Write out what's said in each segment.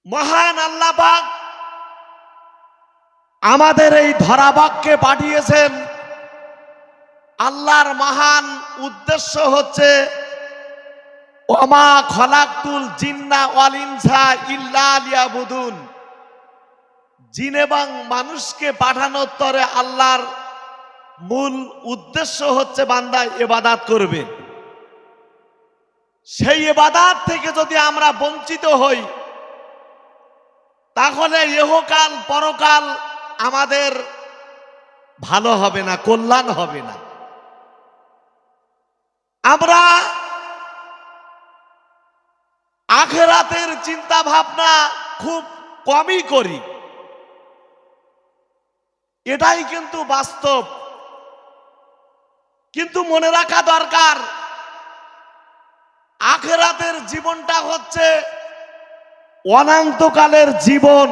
মহান আল্লাহ পাক আমাদের এই ধরাবাগকে পাঠিয়েছেন। আল্লাহর মহান উদ্দেশ্য হচ্ছে ওমা খলাকতুল জিন্না ওয়াল ইনসা ইল্লা লিয়াবুদুন। জিন এবং মানুষকে পাঠানোর তরে আল্লাহর মূল উদ্দেশ্য হচ্ছে বান্দা ইবাদত করবে। সেই ইবাদত থেকে যদি আমরা বঞ্চিত হই তাহলে ইহকাল পরকাল আমাদের ভালো হবে না, কল্যাণ হবে না। আমরা আখিরাতের চিন্তা ভাবনা খুব কমই করি, এটাই কিন্তু বাস্তব। কিন্তু মনে রাখা দরকার আখিরাতের জীবনটা হচ্ছে অনন্তকালের জীবন।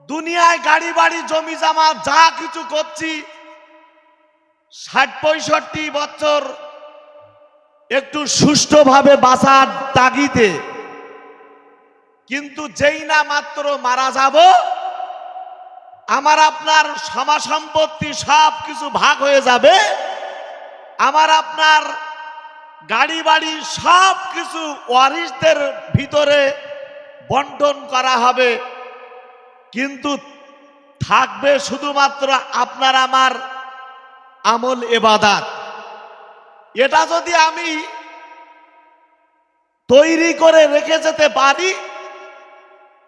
দুনিয়ায় গাড়ি বাড়ি জমি জমা যা কিছু করছি ৬০-৬৫ বছর একটু সুষ্ঠুভাবে বাঁচার তাগিদে, কিন্তু যেই না মাত্র মারা যাব আমার আপনার সমাজ সম্পত্তি সব কিছু ভাগ হয়ে যাবে, আমার আপনার গাড়ি বাড়ি সব কিছু ওয়ারিসদের ভিতরে বন্টন করা হবে, কিন্তু থাকবে শুধুমাত্র আপনার আমার আমল ইবাদত। এটা যদি আমি তৈরি করে রেখে যেতে পারি,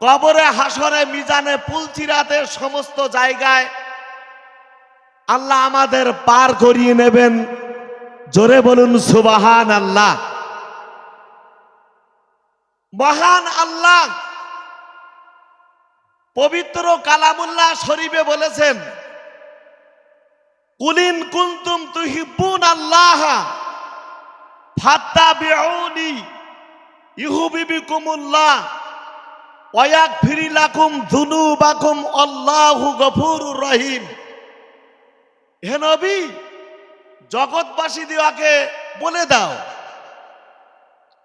কবরে হাসরে মিজানে পুলচিরাতে সমস্ত জায়গায় আল্লাহ আমাদের পার করিয়ে নেবেন। জোরে বলুন সুবহানাল্লাহ। মহান আল্লাহ পবিত্র কালামুল্লাহ শরীফে বলেছেন, কুলিন কুনতুম তুহিব্বুন আল্লাহ ফাত্তাবিউনি ইউহিব্বুকুমুল্লাহ ওয়া ইয়াগফির লাকুম যুনুবাকুম আল্লাহু গফুরুর রহিম। হে নবী, জগৎবাসী দিওয়াকে বলে দাও,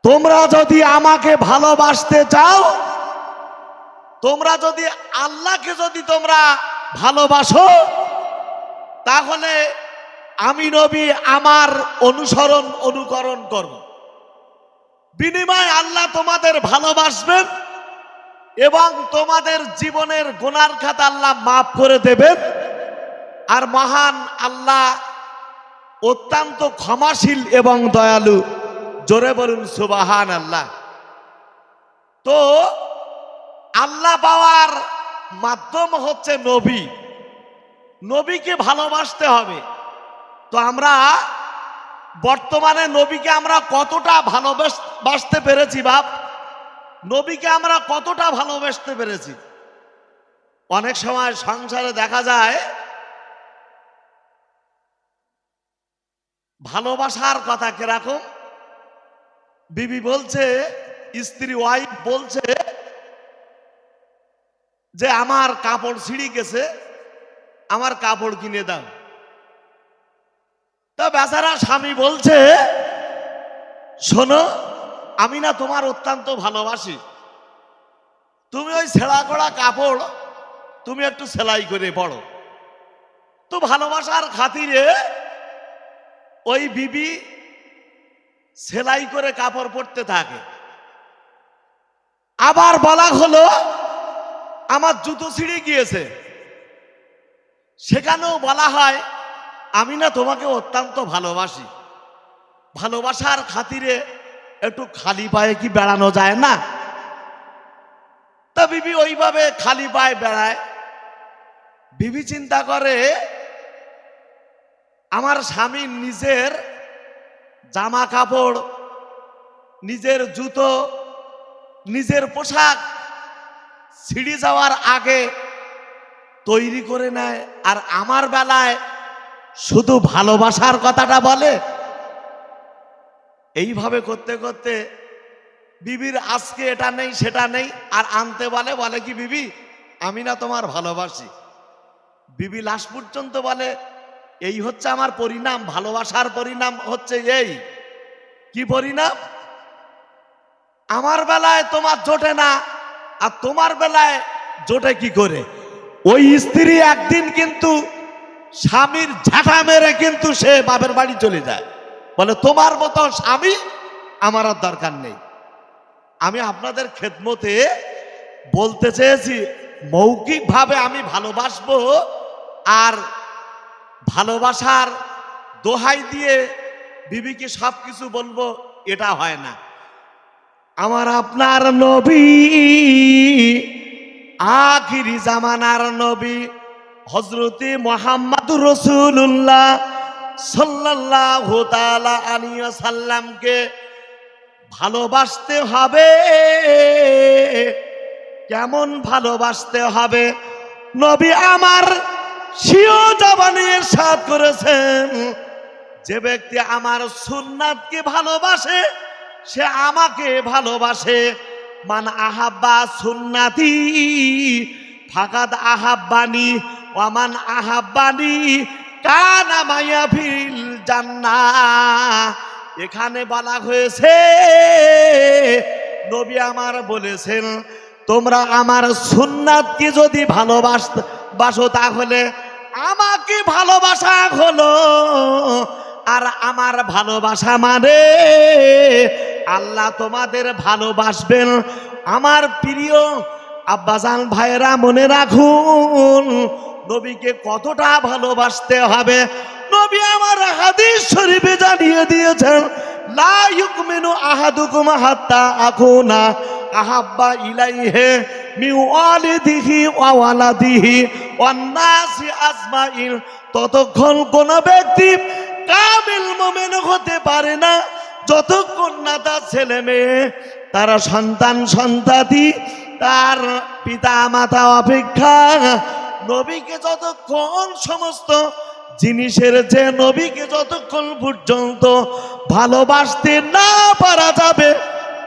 তোমরা যদি আমাকে ভালোবাসতে চাও, তোমরা যদি আল্লাহকে যদি তোমরা ভালোবাসো, তাহলে আমি নবী আমার অনুকরণ করব। বিনিময়ে আল্লাহ তোমাদের ভালোবাসবেন এবং তোমাদের জীবনের গুনার খাতা আল্লাহ মাফ করে দেবেন। আর মহান আল্লাহ অত্যন্ত ক্ষমাশীল এবং দয়ালু। জোরে বলুন সুবহানাল্লাহ। তো আল্লাহ পাওয়ার মাধ্যম হচ্ছে নবী। নবীকে ভালোবাসতে হবে। তো আমরা বর্তমানে নবীকে আমরা কতটা ভালোবাসতে পেরেছি বাপ? নবীকে আমরা কতটা ভালোবাসতে পেরেছি? অনেক সময় সংসারে দেখা যায় ভালোবাসার কথা কিরকম, বিবি বলছে, স্ত্রী ওয়াইফ বলছে যে আমার কাপড় ছিঁড়ে গেছে, আমার কাপড় কিনে দাও। তো বেচারা স্বামী বলছে, শোনো, আমি না তোমার অত্যন্ত ভালোবাসি, তুমি ওই ছেঁড়া করা কাপড় তুমি একটু সেলাই করে পড়ো। তো ভালোবাসার খাতিরে ওই বিবি সেলাই করে কাপড় পরতে থাকে। আবার বলা হলো আমার জুতো ছিঁড়ে গিয়েছে, সেখানেও বলা হয় আমি না তোমাকে অত্যন্ত ভালোবাসি। ভালোবাসার খাতিরে একটু খালি পায়ে কি বেড়ানো যায় না? তা বিবি ওইভাবে খালি পায়ে বেড়ায়। বিবি চিন্তা করে আমার স্বামী নিজের জামা কাপড়, নিজের জুতো, নিজের পোশাক ছিঁড়ে যাওয়ার আগে তৈরি করে নেয়, আর আমার বেলায় শুধু ভালোবাসার কথাটা বলে। এইভাবে করতে করতে বিবির আজকে এটা নেই সেটা নেই, আর আনতে বলে কি বিবি আমি না তোমার ভালোবাসি। বিবি লাস্ট পর্যন্ত বলে এই হচ্ছে আমার পরিণাম, ভালোবাসার পরিণাম হচ্ছে এই। কি পরিণাম? আমার বেলায় তোমার জোটে না, আর তোমার বেলায় জোটে কি করে? ওই স্ত্রী একদিন কিন্তু স্বামীর ঝাঁটা মেরে কিন্তু সে বাপের বাড়ি চলে যায়, বলে তোমার মতো স্বামী আমার আর দরকার নেই। আমি আপনাদের খেদমতে বলতে চেয়েছি, মৌখিকভাবে আমি ভালোবাসবো আর ভালোবাসার দোহাই দিয়ে বিবিকে সব কিছু বলবো, এটা হয় না। আমার আপনার নবী, আখিরি জামানার নবী হযরতে মুহাম্মদুর রাসূলুল্লাহ সাল্লাল্লাহু তাআলা আলাইহি ওয়াসাল্লামকে ভালোবাসতে হবে। কেমন ভালোবাসতে হবে? নবী আমার স্বীয় জবানে ইরশাদ করেছেন, যে ব্যক্তি আমার সুন্নাতকে ভালোবাসে সে আমাকে ভালোবাসে। মান আহাব্বা সুন্নাতি ফাকাদ আহাব্বানি ওয়া মান আহাব্বানি কানা মাইয়া ফিল জান্নাহ। এখানে বলা হয়েছে, নবী আমার বলেছেন, তোমরা আমার সুন্নাতকে যদি ভালোবাসো তাহলে আমাকে ভালোবাসা হলো। আর আমার ভালোবাসা মানে আল্লাহ তোমাদের ভালোবাসবেন। আমার প্রিয় আব্বাজান ভাইরা মনে রাখুন, নবীকে কতটা ভালোবাসতে হবে। নবী আমার হাদিস শরীফে জানিয়ে দিয়েছেন, লা ইউমিনু আহাদুকুম হাত্তা আকুনা আহাব্বা ইলাইহি মিন ওয়ালিদিহি ওয়া ওয়ালাদিহি ওয়ান নাসি আজমাইন। ততক্ষণ কোন ব্যক্তি কামিল মুমিন হতে পারে না যতক্ষণ না তার ছেলে মেয়ে, তার সন্তান সন্ততি, তার পিতা মাতা অপেক্ষা নবীকে যতক্ষণ সমস্ত জিনিসের যে নবীকে যতক্ষণ পর্যন্ত ভালোবাসতে না পারা যাবে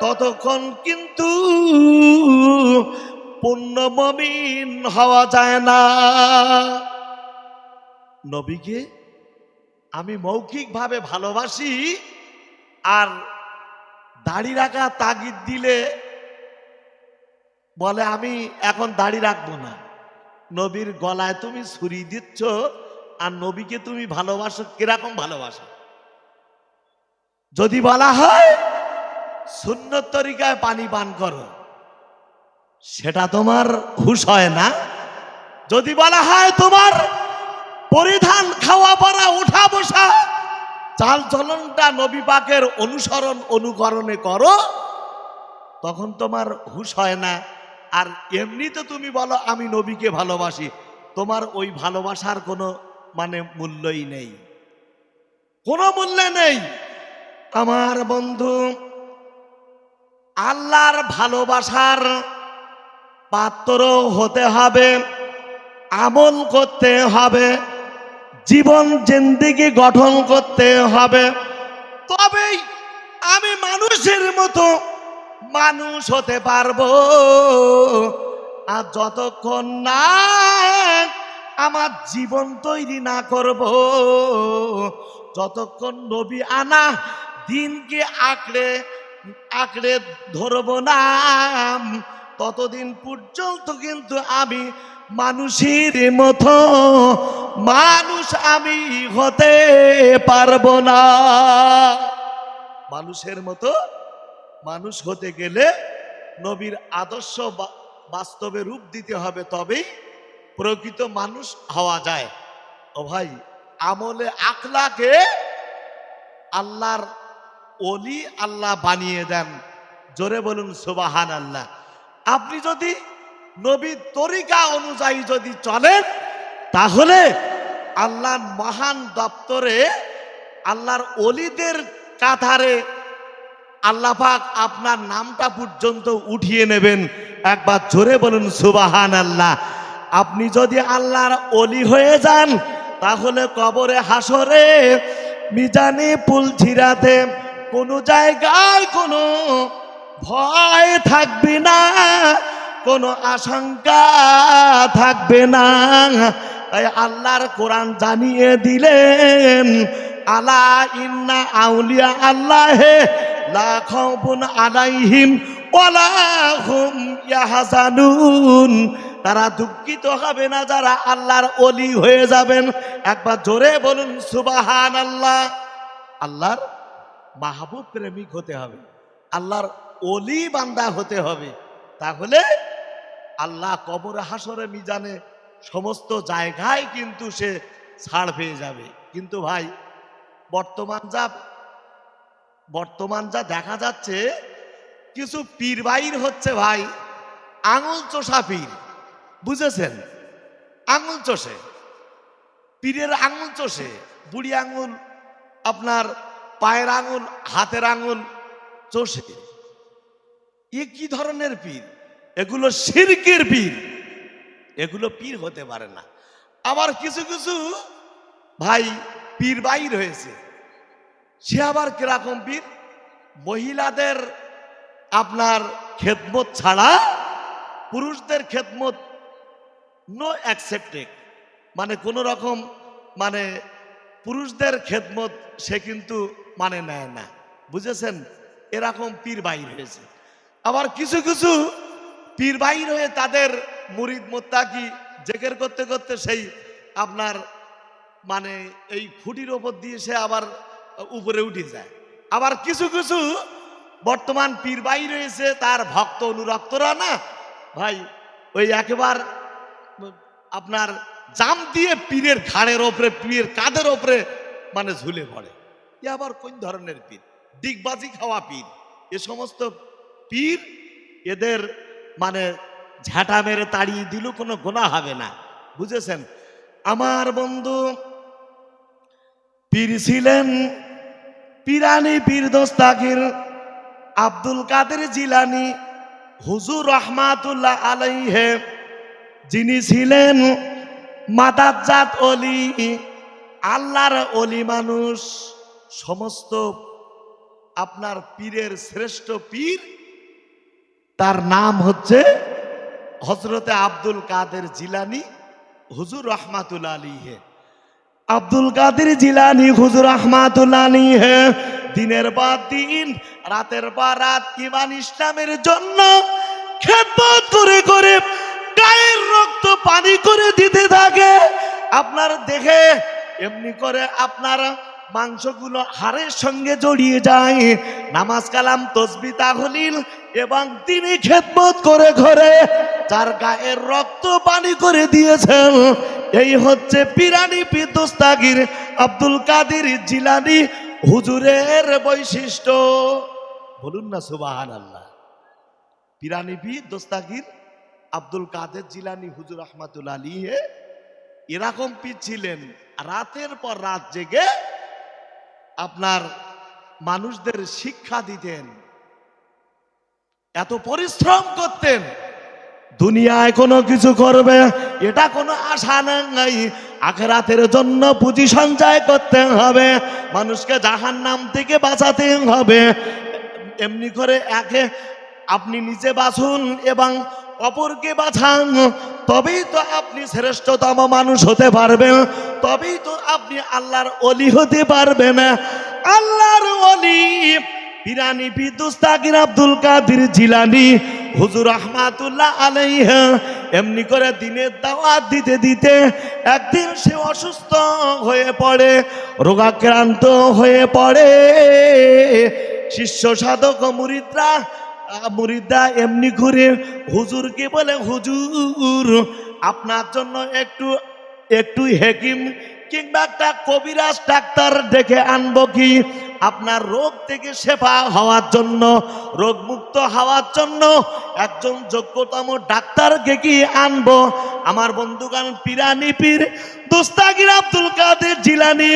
ততক্ষণ কিন্তু পূর্ণ মুমিন হওয়া যায় না। নবীকে আমি মৌখিকভাবে ভালোবাসি, আর দাড়ি রাখা তাগিদ দিলে বলে আমি এখন দাড়ি রাখবো না। নবীর গলায় তুমি ছুরি দিচ্ছ আর নবীকে তুমি ভালোবাসো, কিরকম ভালোবাসো? যদি বলা হয় সুন্নত তরিকায় পানি পান করো, সেটা তোমার হুশ হয় না। যদি বলা হয় তোমার পরিধান, খাওয়া পরা, উঠা বসা, চাল চলনটা নবী পাকের অনুসরণ অনুকরণে করো, তখন তোমার হুশ হয় না। আর এমনিতে তুমি বলো আমি নবীকে ভালোবাসি, তোমার ওই ভালোবাসার কোনো মূল্যই নেই, কোনো মূল্য নেই। আমার বন্ধু, আল্লাহর ভালোবাসার পাত্র হতে হবে, আমল করতে হবে, জীবন জিন্দেগি গঠন করতে হবে, তবেই আমি মানুষের মতো মানুষ হতে পারবো। আর যতক্ষণ না আমার জীবন তৈরি না করব, যতক্ষণ নবী আনা দিনকে আঁকড়ে আঁকড়ে ধরবো না, ততদিন পর্যন্ত কিন্তু আমি মানুষের মতো মানুষ আমি হতে পারবো না। মানুষের মতো মানুষ হতে গেলে নবীর আদর্শ বাস্তবে রূপ দিতে হবে, তবেই প্রকৃত মানুষ হওয়া যায়। ও ভাই, আমলে আখলাকে আল্লাহর ওলি আল্লাহ বানিয়ে দেন। জোরে বলুন সুবহানাল্লাহ। আপনি যদি নবীর তরিকা অনুযায়ী যদি চলেন, তাহলে আল্লাহর মহান দপ্তরে আল্লাহর ওলিদের কাতারে আল্লাহ পাক আপনার নামটা পর্যন্ত উঠিয়ে নেবেন। একবার জোরে বলুন সুবহানাল্লাহ। আপনি যদি আল্লাহর ওলি হয়ে যান, তাহলে কবরে হাসরে মিজানে পুলছিরাতে কোনো জায়গায় কোনো ভয় থাকবে না, কোনো আশঙ্কা থাকবে না। তাই আল্লাহর কোরআন জানিয়ে দিলেন, আলা ইন্না আউলিয়া আল্লাহে লা খাউফুন আলাইহিম ওয়ালা হুম ইয়াহজানুন, তারা দুঃখিত হবে না যারা আল্লাহর ওলি হয়ে যাবেন। একবার জোরে বলুন সুবহানাল্লাহ। আল্লাহর মাহবুব প্রেমিক হতে হবে, আল্লাহর ওলি বান্দা হতে হবে, তাহলে আল্লাহ কবর হাসরে মিজানে সমস্ত জায়গায় কিন্তু সে ছাড় পেয়ে যাবে। কিন্তু ভাই বর্তমান যা দেখা যাচ্ছে, কিছু পীর বাইর হচ্ছে ভাই আঙুল চোষা পীর, বুঝেছেন? আঙুল চষে, পীরের আঙুল চষে, বুড়ি আঙুল, আপনার পায়ের আঙুল, হাতের আঙুল চষে। এ কি ধরনের পীর? এগুলো শিরকের পীর, এগুলো পীর হতে পারে না। আবার কিছু কিছু ভাই পীর বাইর হয়েছে, সে আবার কিরকম পীর? মহিলাদের আপনার খেদমত ছাড়া পুরুষদের খেদমত নো অ্যাকসেপ্টেড, মানে কোন রকম মানে পুরুষদের খেদমত সে কিন্তু মানে নেয় না, বুঝেছেন? এরকম পীর বাইর হয়েছে। আবার কিছু কিছু পীর বাইর হয়ে তাদের মুরিদ মোত্তাকি জেকের করতে করতে সেই আপনার মানে এই খুঁটির ওপর দিয়ে সে আবার উপরে উঠে যায়। আবার কিছু কিছু বর্তমান পীর বাইর হয়েছে, তার ভক্ত অনুরক্তরা না ভাই ওই একেবার আপনার জাম দিয়ে পীরের ঘাড়ের ওপরে, পীরের কাঁধের ওপরে মানে ঝুলে পড়ে। এ আবার কোন ধরনের পীর? ডিগবাজি খাওয়া পীর। এ সমস্ত পীর, এদের মানে ঝাঁটা মেরে তাড়িয়ে দিল কোনো গোনা হবে না, বুঝেছেন? আমার বন্ধু পীর ছিলেন পীরানি পীর দস্তাগীর আব্দুল কাদের জিলানী হুজুর রহমাতুল্লাহ আলাইহে, যিনি ছিলেন মাদাজ্জাত ওলি, আল্লাহর ওলি মানুষ। সমস্ত আপনার পীরের শ্রেষ্ঠ পীর, তার নাম হচ্ছে হযরতে আব্দুল কাদের জিলানী হুজুর রহমাতুল্লাহ আলাইহি। আব্দুল কাদের জিলানী হুজুর রহমাতুল্লাহ আলাইহি দিনের পর দিন, রাতের পর রাত ঈমান ইসলামের জন্য খেদমত করে করে গায়ের রক্ত পানি করে দিতে থাকে। আপনার দেখে এমনি করে আপনার মাংসগুলো হাড়ের সঙ্গে জড়িয়ে যায়। নামাজ কালাম তসবিহ তাহলিল এবং তিনি খেদমত করে ঘরে যার গায়ের রক্ত পানি করে দিয়েছেন, এই হচ্ছে পীরানি পীর দস্তাগীর আব্দুল কাদের জিলানী হুজুরের বৈশিষ্ট্য। বলুন না সুবহানাল্লাহ। পীরানি পীর দস্তাগীর আব্দুল কাদের জিলানী হুজুর রহমাতুল্লাহ আলাইহি এরকম পীর ছিলেন, রাতের পর রাত জেগে আপনার মানুষদের শিক্ষা দিতেন, এত পরিশ্রম করতেন। দুনিয়ায় কোনো কিছু করবে এটা কোনো আশা নাই, আখিরাতের জন্য পুঁজি সঞ্চয় করতে হবে, মানুষকে জাহান্নাম থেকে বাঁচাতে হবে। এমনি করে একে আপনি নিজে বাঁচুন এবং অপরকে বাঁচান, তবেই তো আপনি শ্রেষ্ঠতম মানুষ হতে পারবেন, তবেই তো আপনি আল্লাহর ওলি হতে পারবেন। আল্লাহর ওলি পীরানি পীর দস্তাগীর আব্দুল কাদের জিলানী হুজুর রহমাতুল্লাহ আলাইহি এমনি করে দিনের দাওয়াত দিতে দিতে একদিন সে অসুস্থ হয়ে পড়ে, রোগাক্রান্ত হয়ে পড়ে। শিষ্য সাধক মুরিদরা এমনি করে হুজুরকে বলে, হুজুর আপনার জন্য একটু হেকিম কিংবা একটা কবিরাজ ডাক্তার ডেকে আনবো কি? আপনার রোগ থেকে শেফা হওয়ার জন্য, রোগ মুক্ত হওয়ার জন্য একজন যোগ্যতম ডাক্তারকে কি আনবো? আমার বন্ধুগণ, পীরানি পীর দস্তাগীর আব্দুল কাদের জিলানী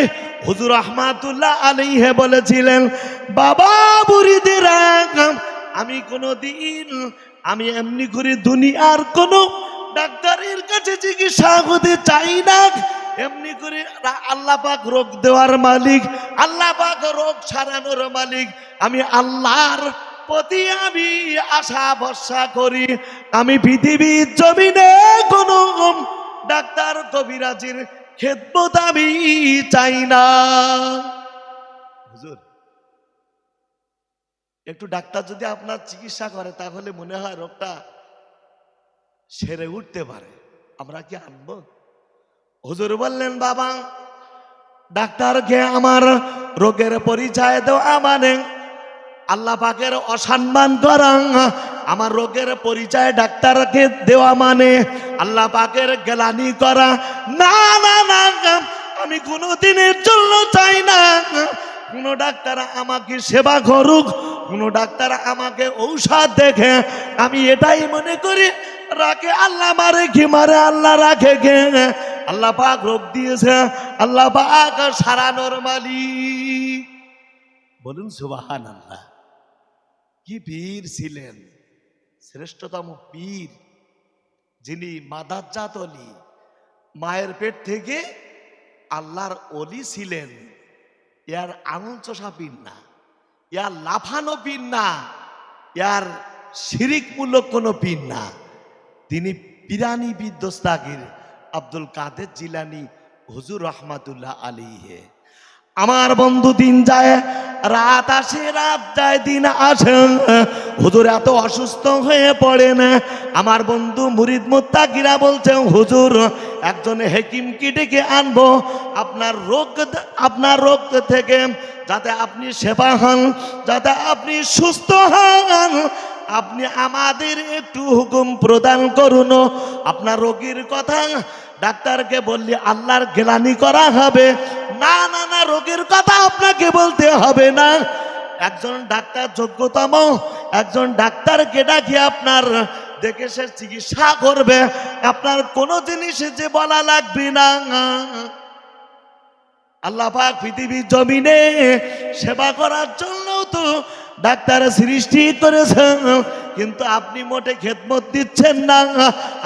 হুজুর রহমাতুল্লাহ আলাইহি বলেছিলেন, বাবা মুরিদেরা, আমি এমনি করে দুনিয়ার কোনো ডাক্তারের কাছে চিকিৎসা হতে চাই না। এমনি করে আল্লাহ পাক রোগ দেওয়ার মালিক, আল্লাহ পাক রোগ সারানোর মালিক। আমি আল্লাহর প্রতি আমি আশা ভরসা করি। আমি পৃথিবীর জমিনে কোনো ডাক্তার কবিরাজের খেদমত আমি চাই না। হুজুর একটু ডাক্তার যদি আপনার চিকিৎসা করে তাহলে মনে হয় রোগটা সেরে উঠতে পারে। আমরা কি আনবো? হুজুর বললেন, বাবা ডাক্তারকে আমার রোগের পরিচয় দেওয়া মানে আল্লাহ পাকের অসম্মান করা। আমার রোগের পরিচয় ডাক্তারকে দেওয়া মানে আল্লাহ পাকের গ্লানি করা। না না না, আমি কোনো দিনের জন্য চাই না কোন ডাক্তার আমাকে সেবা করুক, কোন ডাক্তার আমাকে ঔষধ দেখে। আমি এটাই মনে করি, রাখে আল্লাহ, মারে কি মারে আল্লাহ, রাখে কে? আল্লাহ পাক রোগ দিয়েছে, আল্লাহ পাক সারানোর মালিক। বলুন সুবহানাল্লাহ। কি পীর ছিলেন, শ্রেষ্ঠতম পীর, যিনি মাদাজ্জাত অলি, মায়ের পেট থেকে আল্লাহর অলি ছিলেন। ইয়ার আঙুল চষা পীর না, ইয়ার লাফানো পীর না, ইয়ার শিরিকমূলক কোনো পীর না। তিনি পিরানি বিদ্যস্তাগির আব্দুল কাদের জিলানী হুজুর রহমাতুল্লাহ আলাইহি। আমার বন্ধু দিন যায় রাত আসে, রাত যায় দিন আসে। হুজুর এত অসুস্থ হয়ে পড়েন। আমার বন্ধু মুরিদ মুত্তাকিরা বলছে, হুজুর একজন হেকিমকে ডেকে আনবো আপনার রোগ থেকে, যাতে আপনি সেবা হন, যাতে আপনি সুস্থ হন। আপনি আমাদের একটু হুকুম প্রদান করুন। আপনার রোগীর কথা ডাক্তারকে বললে আল্লাহর গ্লানি করা হবে। না না না, রোগের কথা আপনাকে বলতে হবে না। একজন ডাক্তার যোগ্যতম একজন ডাক্তারকে ডাকি আপনার দেখে সে চিকিৎসা করবে। আপনার কোনো জিনিস যে বলা লাগবে না। আল্লাহ পাক পৃথিবীর জমিনে সেবা করার জন্য তো ডাক্তার সৃষ্টি করেছেন, কিন্তু আপনি মোটে খেদমত দিচ্ছেন না।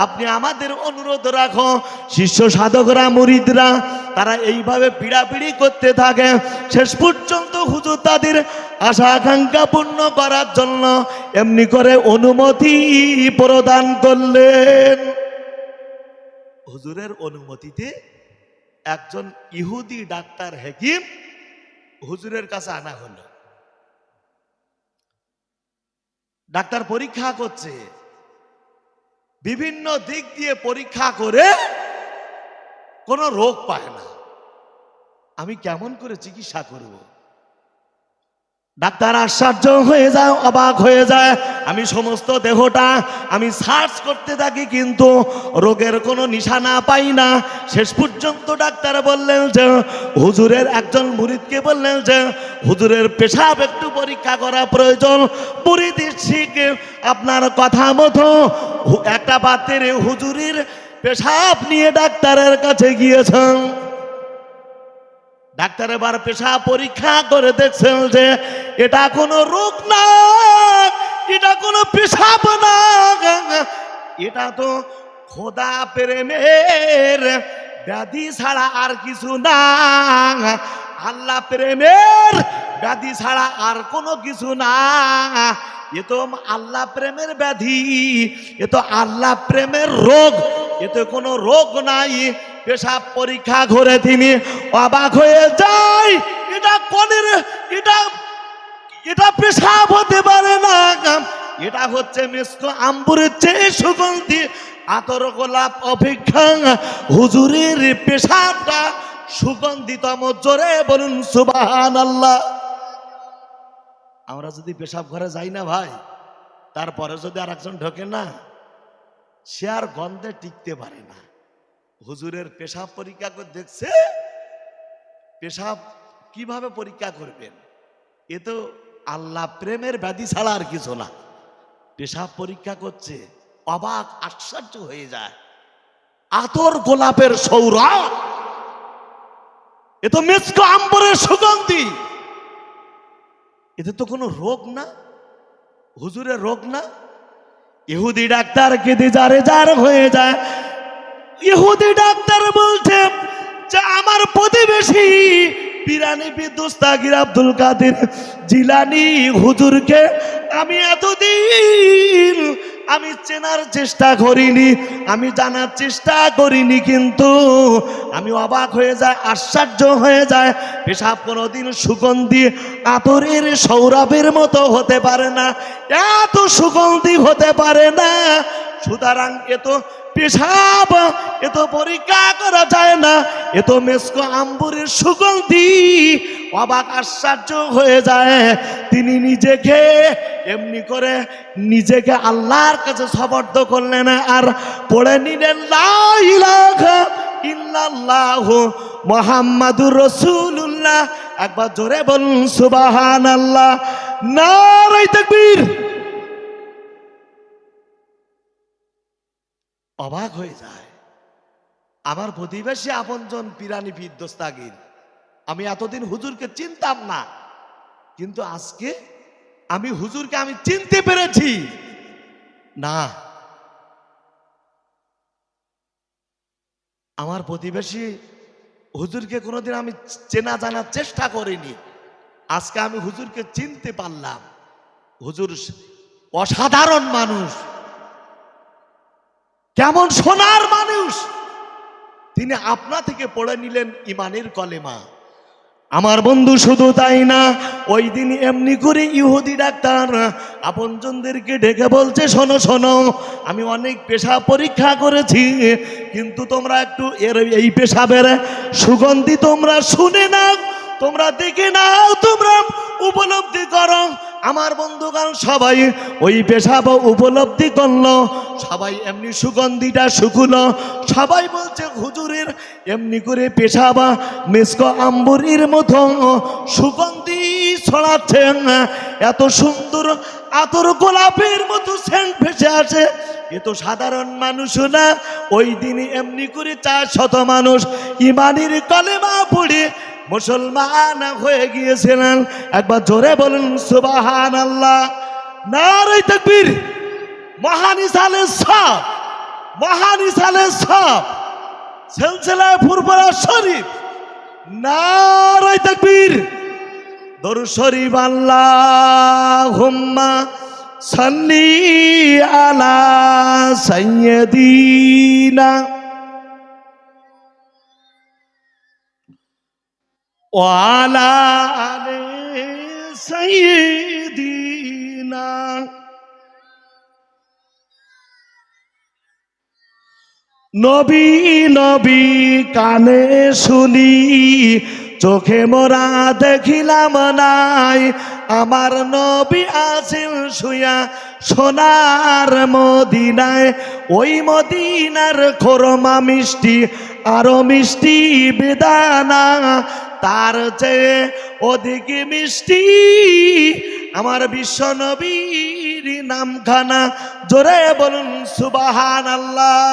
আপনি আমাদের অনুরোধ রাখো, শিষ্য সাধকরা মুরিদরা তারা এইভাবে পিড়াপিড়ি করতে থাকে। শেষ পর্যন্ত হুজুর তাদের আশা আকাঙ্ক্ষা পূর্ণ করার জন্য এমনি করে অনুমতি প্রদান করলেন। হুজুরের অনুমতিতে একজন ইহুদি ডাক্তার হেকিম হুজুরের কাছে আনা হলো। ডাক্তার পরীক্ষা করছে, বিভিন্ন দিক দিয়ে পরীক্ষা করে কোনো রোগ পায় না। আমি কেমন করে চিকিৎসা করব? ডাক্তার আশ্চর্য হয়ে যায়, অবাক হয়ে যায়। আমি সমস্ত দেহটা আমি সার্চ করতে থাকি, কিন্তু রোগের কোনো নিশানা পাই না। শেষ পর্যন্ত ডাক্তার বললেন যে, হুজুরের একজন মুরিদকে বললেন যে, হুজুরের পেশাব একটু পরীক্ষা করা প্রয়োজন। মুরিদ শিখে আপনার কথা মতো একটা পাত্রে হুজুরের পেশাব নিয়ে ডাক্তারের কাছে গিয়েছেন। ডাক্তার এবার পেশাব পরীক্ষা করে দেখছেন যে এটা কোনো রোগ না, এটা কোনো পেশাব না, এটা তো খোদা প্রেমের ব্যাধি ছাড়া আর কিছু না। আল্লাহ প্রেমের ব্যাধি ছাড়া আর কোনো কিছু না। এ তো আল্লাহ প্রেমের ব্যাধি, এ তো আল্লাহ প্রেমের রোগ, এতে কোনো রোগ নাই। পেশাব পরীক্ষা করে তিনি অবাক হয়ে যায়। এটা পেশাব হতে পারে না, এটা হচ্ছে মিস্ক আম্বুরের চেয়ে সুগন্ধি আতর গোলাপ অপেক্ষা হুজুরের পেশাবটা সুগন্ধিতম। জোরে বলুন সুবহানাল্লাহ। আমরা যদি পেশাব ঘরে যাই না ভাই, তারপরে যদি আর একজন ঢোকে না, সে আর গন্ধে টিকতে পারে না। হুজুরের পেশাব পরীক্ষা করে দেখছে, পেশাব কিভাবে পরীক্ষা করবেন? এ তো আল্লাহ প্রেমের ব্যাধি ছাড়া আর কিছু না। পেশাব পরীক্ষা করছে, অবাক আশ্চর্য হয়ে যায়। আতর গোলাপের সৌরভ, এ তো মিস্ক আম্বরের সুগন্ধি, এতে তো কোনো রোগ না, হুজুরের রোগ না। ইহুদি ডাক্তার কেঁদে যারে যার হয়ে যায়। ইহুদি ডাক্তার বলছে যে আমার প্রতিবেশী পিরানি বিদ্যুস্তাগির আব্দুল কাদের জিলানী হুজুরকে আমি এতদিন আমি চেনার চেষ্টা করিনি, আমি জানার চেষ্টা করিনি, কিন্তু আমি অবাক হয়ে যায়, আশ্চর্য হয়ে যায়। পেশাব কোনোদিন সুগন্ধি আতরের সৌরভের মতো হতে পারে না, এত সুগন্ধি হতে পারে না। সুতরাং এত পেশাব এত পরীক্ষা করা যায় না, এত মেসকো আম্বুরের সুগন্ধি। অবাক আশ্চর্য হয়ে যায়। তিনি নিজেকে এমনি করে নিজেকে আল্লাহর কাছে সবর্দ করলেন আর পড়ে নিলেন লা ইলাহা ইল্লাল্লাহু মুহাম্মাদুর রাসূলুল্লাহ। একবার জোরে বলুন সুবহানাল্লাহ, নারে তাকবীর। অবাক হয়ে যায়। আমার প্রতিবেশী আপনজন পিরানি পীর দস্তাগীর, আমি এতদিন হুজুরকে চিনতাম না, কিন্তু আজকে আমি হুজুরকে আমি চিনতে পেরেছি। না, আমার প্রতিবেশী হুজুরকে কোনোদিন আমি চেনা জানার চেষ্টা করিনি, আজকে আমি হুজুরকে চিনতে পারলাম। হুজুর অসাধারণ মানুষ, কেমন সোনার মানুষ। তিনি আপনা থেকে পড়ে নিলেন ইমানের কলেমা। আমার বন্ধু শুধু তাই না, ওই দিন এমনি করে ইহুদি ডাক্তার আপনজনদেরকে ডেকে বলছে, শোনো শোনো, আমি অনেক পেশাব পরীক্ষা করেছি, কিন্তু তোমরা একটু এই পেশাবের সুগন্ধি তোমরা শুনে নাও, তোমরা দেখে নাও, তোমরা উপলব্ধি করো। আমার বন্ধুগণ সবাই ওই পেশাব উপলব্ধি করলো, সবাই এমনি সুগন্ধিটা শুকুলো। সবাই বলছে হুজুরের এমনি করে পেশাব মিসকো আম্বুরির মতো সুগন্ধি ছড়াচ্ছে, এত সুন্দর আতর গোলাপের মতো সেন্ট ভেসে আছে। এ তো সাধারণ মানুষ না। ওই দিন এমনি করে 400 মানুষ ইমানের কলেমা পড়ে মুসলমান হয়ে গিয়েছিলেন। একবার জোরে বলুন সুবহানাল্লাহ, নারে তাকবীর। মহান ইসালের সব, মহান ইসালের সব সিলসিলায়ে ফুরফুরা শরীফ, নারে তাকবীর। দরুদ শরীফ আল্লাহুম্মা সাল্লি আলা সাইয়্যিদিনা ওয়ালা আলে সাইয়্যিদিনা। নবী নবী কানে শুনি, চোখে মোরা দেখিলাম নাই, আমার নবী আছেন শুয়া সোনার মদিনায়। ওই মদিনার খোরমা মিষ্টি, আরো মিষ্টি বেদানা, তার চেয়ে অধিক মিষ্টি আমার বিশ্ব নবীর নামখানা। জোরে বলুন সুবহানাল্লাহ।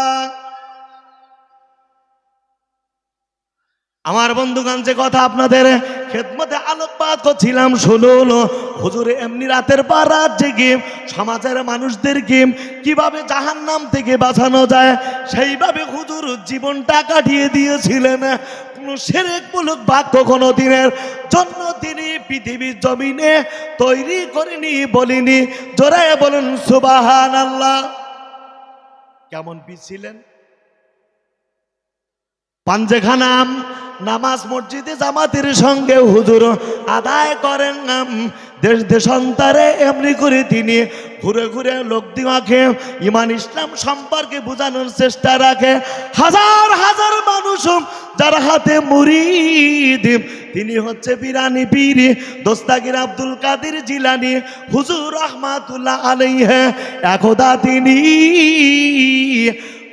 আমার বন্ধুগণ, যে কথা আপনাদের খেদমতে আলোকপাত করছিলাম শুনুন। হুজুর এমনি রাতের পর রাত জেগে সমাজের মানুষদেরকে কিভাবে জাহান্নাম থেকে বাঁচানো যায় সেইভাবে হুজুর জীবনটা কাটিয়ে দিয়েছিলেন। কোন শিরকমূলক বাক্য কোনো দিনের জন্য তিনি পৃথিবীর জমিনে তৈরি করেনি, বলিনি। জোরে বলুন সুবহানাল্লাহ। কেমন ছিলেন? পাঞ্জেখানাম নামাজ মসজিদে জামাতের সঙ্গে হুজুর আদায় করেন। দেশ দেশান্তরে এমনি করে তিনি ঘুরে ঘুরে লোক দিওয়াকে ইমান ইসলাম সম্পর্কে বোঝানোর চেষ্টা রাখে। হাজার হাজার মানুষ যার হাতে মুরিদ, তিনি হচ্ছে পিরানি পীর দস্তাগীর আব্দুল কাদের জিলানী হুজুর রাহমাতুল্লাহ আলাইহি। একদা তিনি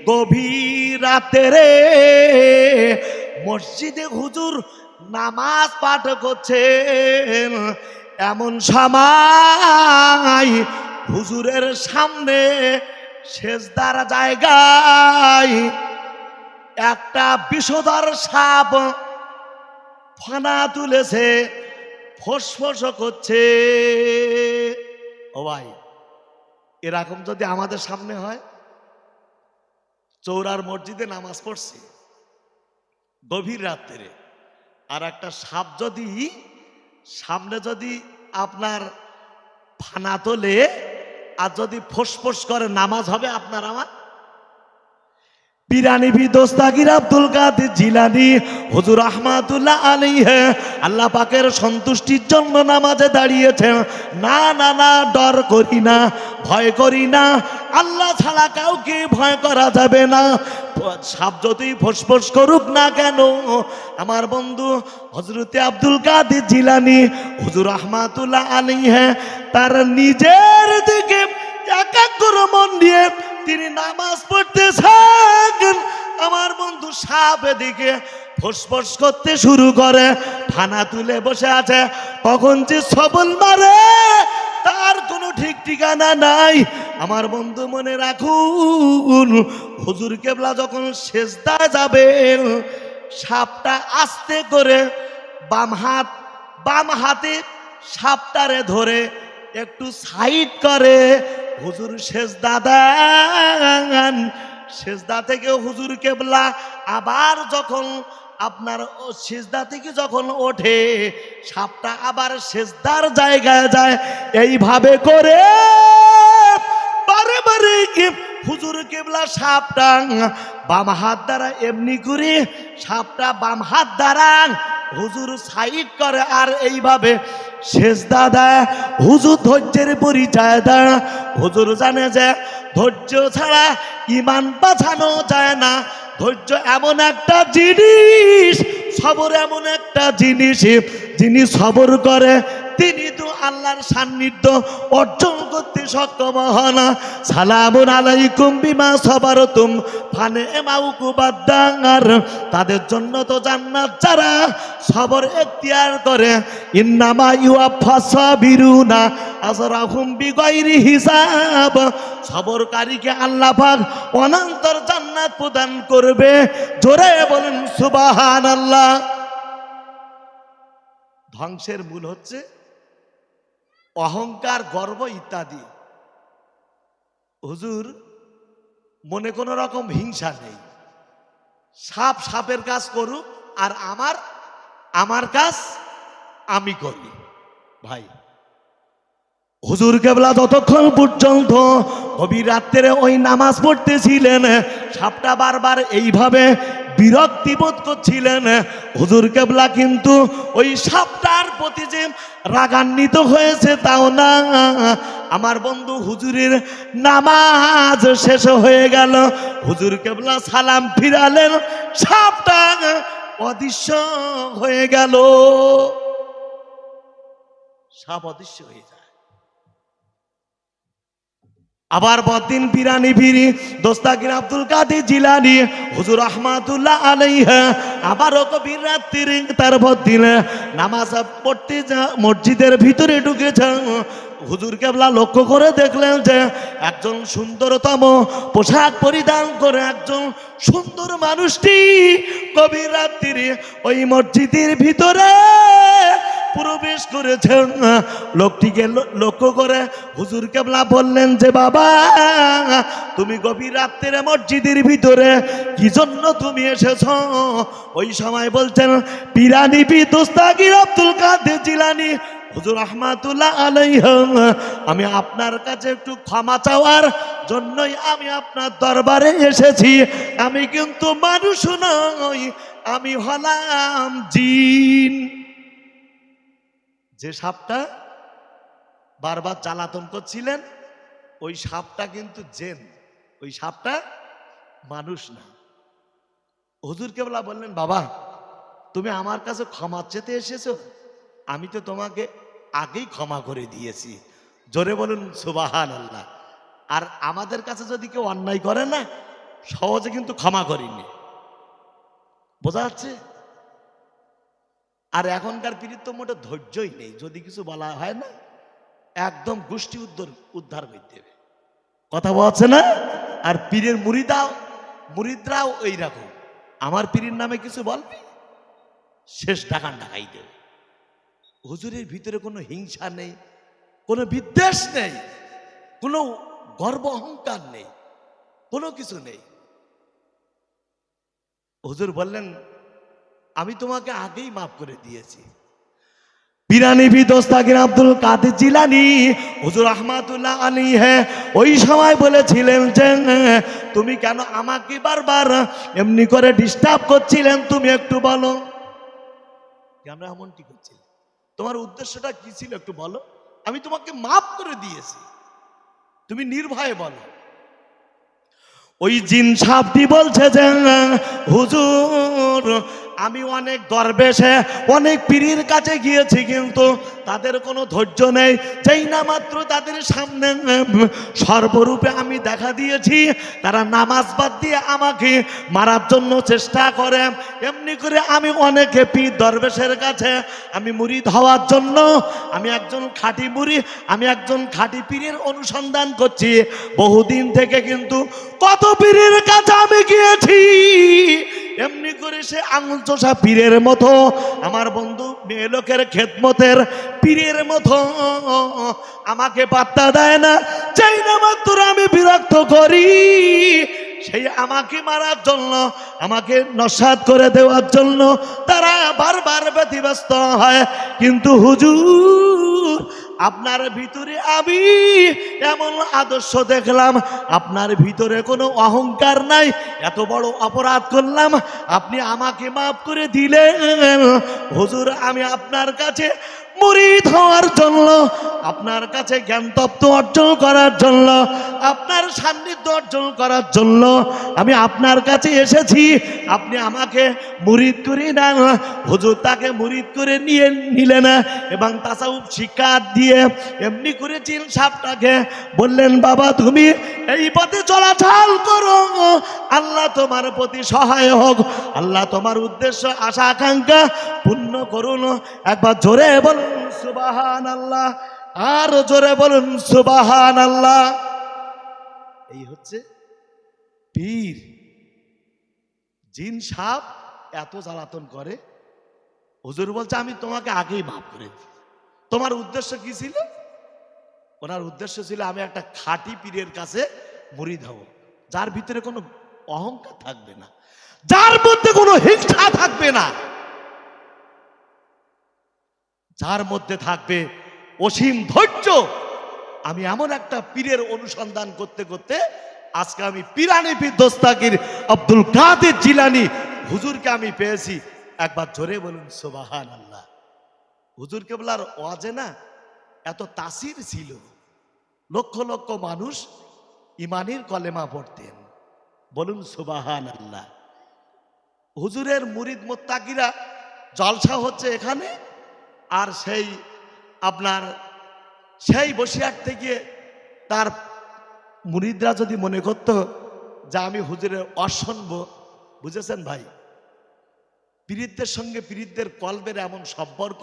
গভীর রাতে মসজিদে হুজুর নামাজ পাঠ করছেন। এমন সময় হুজুরের সামনে সেজদার জায়গায় একটা বিষধর সাপ ফানা তুলেছে, ফোসফোস করছে। ও ভাই, এরকম যদি আমাদের সামনে হয়, চৌরার মসজিদে নামাজ পড়ছি গভীর রাত্রে, আর একটা সাপ যদি সামনে যদি আপনার ফানা তোলে আর যদি ফোসফোস করে নামাজ হবে আপনার আমার? পীরানিবি দস্তাগীর আব্দুল কাদের জিলানী হুজুর রাহমাতুল্লাহ আলাইহি আল্লাহ পাকের সন্তুষ্টির জন্য নামাজে দাঁড়িয়েছেন। না না না, ডর করি না, ভয় করি না, আল্লাহ ছাড়া কাউকে ভয় করা যাবে না। সাপ যতই ফোসফোস করুক না কেন, আমার বন্ধু হযরতে আব্দুল কাদের জিলানী হুজুর রাহমাতুল্লাহ আলাইহি তার নিজের দিকে একাগ্র মন দিয়ে তিনি নামাজ পড়তেছেন। আমার বন্ধু সাপ এদিকে ফোসফোস করতে শুরু করে, ফানা তুলে বসে আছে। কখন যে সবল মারে তার কোনো ঠিক ঠিকানা নাই। আমার বন্ধু মনে রাখুন, হুজুর কেবলা যখন সেজদায় যাবেন, সাপটা আস্তে করে বাম হাতে সাপটারে ধরে একটু সাইড করে হুজুর সেজদা দেন। সেজদা থেকে হুজুর কেবলা আবার যখন আপনার সেজদা থেকে যখন ওঠে, সাপটা আবার সেজদার জায়গায় যায়। এইভাবে করে বারে বারে হুজুর কেবলা সাপটা বাম হাত দ্বারা এমনি করে সাপটা বাম হাত দ্বারা হুজুর সাইড করে আর এইভাবে সেজদা দেয়। হুজুর ধৈর্যের পরিচয় দেয়। হুজুর জানে যে ধৈর্য ছাড়া ঈমান বাঁচানো যায় না। ধৈর্য এমন একটা জিনিস, সবর এমন একটা জিনিস, যিনি সবর করে তিনি তো আল্লাহর সান্নিধ্য অর্জন করতে সক্ষম হন। সালামুন আলাইকুম বিমা সাবারতুম ফানি'মা উকুবাদ-দার। তাদের জন্য তো জান্নাত যারা সবর এখতিয়ার করে। ইন্নামা ইউওয়াফাস সাবিরুনা আজরাহুম বিগাইরি হিসাব। সবরকারীকে আল্লাহ পাক অনন্তর জান্নাত প্রদান করবে। জোরে বলেন সুবহানাল্লাহ। ধ্বংসের মূল হচ্ছে অহংকার, গর্ব ইত্যাদি। হুজুর মনে কোনো রকম হিংসা নেই। সাপ সাপের কাজ করুক আর আমার কাজ আমি করি। ভাই হুজুর কেবলা যতক্ষণ পর্যন্ত গভীর রাত্রে ওই নামাজ পড়তেছিলেন, সাপটা বারবার এইভাবে বিরক্তি বোধ করছিলেন। হুজুর কেবলা কিন্তু ওই সাপটার প্রতি যে রাগান্বিত হয়েছে তাও না। আমার বন্ধু হুজুরের নামাজ শেষ হয়ে গেল, হুজুর কেবলা সালাম ফিরালেন, সাপটা অদৃশ্য হয়ে গেল। সাপ অদৃশ্য হয়ে যায়। আবার পরদিন পীরানি পীরি দস্তাগীর আব্দুল কাদের জিলানী হুজুর রাহমাতুল্লাহ আলাইহি আবারও গভীর রাত্রিরে তার পরদিন নামাজ পড়তে মসজিদের ভিতরে ঢুকেছেন। হুজুর কেবলা লক্ষ্য করে দেখলেন যে একজন সুন্দরতম পোশাক পরিধান করে একজন সুন্দর মানুষটি গভীর রাত্রিরে ওই মসজিদের ভিতরে প্রবেশ করেছেন। লোকটিকে লক্ষ্য করে হুজুর কেবলা বললেন যে বাবা, তুমি গভীর রাত্রে মসজিদের ভিতরে কি জন্য তুমি এসেছ? ওই সময় বলছেন পীরানি পীর দস্তাগীর আব্দুল কাদের জিলানী হুজুর রাহমাতুল্লাহ আলাইহি, আমি আপনার কাছে একটু ক্ষমা চাওয়ার জন্যই আমি আপনার দরবারে এসেছি। আমি কিন্তু মানুষ নই, আমি হলাম জিন। যে সাপটা বারবার জ্বালাতন করছিলেন ওই সাপটা কিন্তু জিন, ওই সাপটা মানুষ না। হুজুর কেবলা বললেন বাবা, তুমি আমার কাছে ক্ষমা চেতে এসেছো, আমি তো তোমাকে আগেই ক্ষমা করে দিয়েছি। জোরে বলুন সুবহানাল্লাহ। আর আমাদের কাছে যদি কেউ অন্যায় করে না, সহজে কিন্তু ক্ষমা করিনি। বোঝা যাচ্ছে? আর এখনকার পীরের তো মোটে ধৈর্যই নেই, যদি কিছু বলা হয় না একদম গোষ্ঠী উদ্ধার করে দেবে। কথা বলছে না? আর পীরের মুরিদরাও ওই রকম, আমার পীরের নামে কিছু বলবি শেষ ঢাকাই দেবে। হুজুরের ভিতরে কোনো হিংসা নেই, কোনো বিদ্বেষ নেই, কোনো গর্ব অহংকার নেই, কোনো কিছু নেই। হুজুর বললেন আমি তোমাকে আগেই মাফ করে দিয়েছি। পিরানি বি দস্তাগির আব্দুল কাদের জিলানী হুজুর রহমাতুল্লাহ আলাইহি ওই সময় বলেছিলেন যে তুমি কেন আমাকে বারবার এমনি করে ডিস্টার্ব করছিলেন, তুমি একটু বলো কেন এমনটি করছিলে, তোমার উদ্দেশ্যটা কি ছিল একটু বলো, আমি তোমাকে মাফ করে দিয়েছি, তুমি নির্ভয়ে বলো। ওই জিন সাহেবটি বলছে যে হুজুর আমি অনেক দরবেশে অনেক পীরের কাছে গিয়েছি, কিন্তু তাদের কোনো ধৈর্য নেই, যেই না মাত্র তাদের সামনে সর্বরূপে আমি দেখা দিয়েছি তারা নামাজ বাদ দিয়ে আমাকে মারার জন্য চেষ্টা করে। এমনি করে আমি অনেকে পীর দরবেশের কাছে আমি মুরিদ হওয়ার জন্য আমি একজন খাঁটি মুরিদ, আমি একজন খাঁটি পীরের অনুসন্ধান করছি বহুদিন থেকে, কিন্তু কত পীরের কাছে আমি গিয়েছি এমনি করে সে আঙুল চোষা পীরের মতো আমার বন্ধু মেয়ে লোকের খেদমতের পীরের মতো আমাকে পাত্তা দেয় না, চাই না মাত্র আমি বিরক্ত করি সেই আমাকে মারার জন্য আমাকে নস্যাৎ করে দেওয়ার জন্য তারা বারবার ব্যতিব্যস্ত হয়। কিন্তু হুজুর আপনার ভিতরে আমি এমন আদর্শ দেখলাম, আপনার ভিতরে কোনো অহংকার নাই, এত বড় অপরাধ করলাম আপনি আমাকে মাফ করে দিলেন। হুজুর আমি আপনার কাছে মুরিদ হওয়ার জন্য, আপনার কাছে জ্ঞান তত্ত্ব অর্জন করার জন্য, আপনার সান্নিধ্য অর্জন করার জন্য আমি আপনার কাছে এসেছি, আপনি আমাকে মুরিদ করে নেন। হুজুর তাকে মুরিদ করে নিলেন এবং তাসাউফ শিক্ষা দিয়ে এমনি করে জিন সাহেবটাকে বললেন বাবা তুমি এই পথে চলাচল করো, আল্লাহ তোমার প্রতি সহায় হোক, আল্লাহ তোমার উদ্দেশ্য আশা আকাঙ্ক্ষা পূর্ণ করুন। একবার জোরে বলুন সুবহানাল্লাহ, আর জোরে বলুন সুবহানাল্লাহ। এই হচ্ছে পীর। জিন সাহেব এত জ্বালাতন করে, হুজুর বলছে আমি তোমাকে আগেই মাফ করে দিই। তোমার উদ্দেশ্য কি ছিল? ওনার উদ্দেশ্য ছিল আমি একটা খাঁটি পীরের কাছে মুরিদ হব, যার ভিতরে কোনো অহংকার থাকবে না, যার মধ্যে কোনো হিংসা থাকবে না, যার মধ্যে থাকবে অসীম ধৈর্য। আমি এমন একটা পীরের অনুসন্ধান করতে করতে আজকে আমি পিরানি পীর দস্তাগির আব্দুল কাদের জিলানী হুজুরকে আমি পেয়েছি। একবার জোরে বলুন সুবহানাল্লাহ। হুজুর কেবলার ওয়াজে না এত তাসির ছিল, লক্ষ লক্ষ মানুষ ইমানের কলেমা পড়তেন, বলুন সুবহানাল্লাহ। হুজুরের মুরিদ মুত্তাকিরা জলসা হচ্ছে এখানে, আর সেই আপনার সেই বসিরহাট থেকে তার মুরিদরা যদি মনে করত যে আমি হুজুরের অশুনবো, বুঝেছেন ভাই, পীরিতদের সঙ্গে পীরিতদের কলবের এমন সম্পর্ক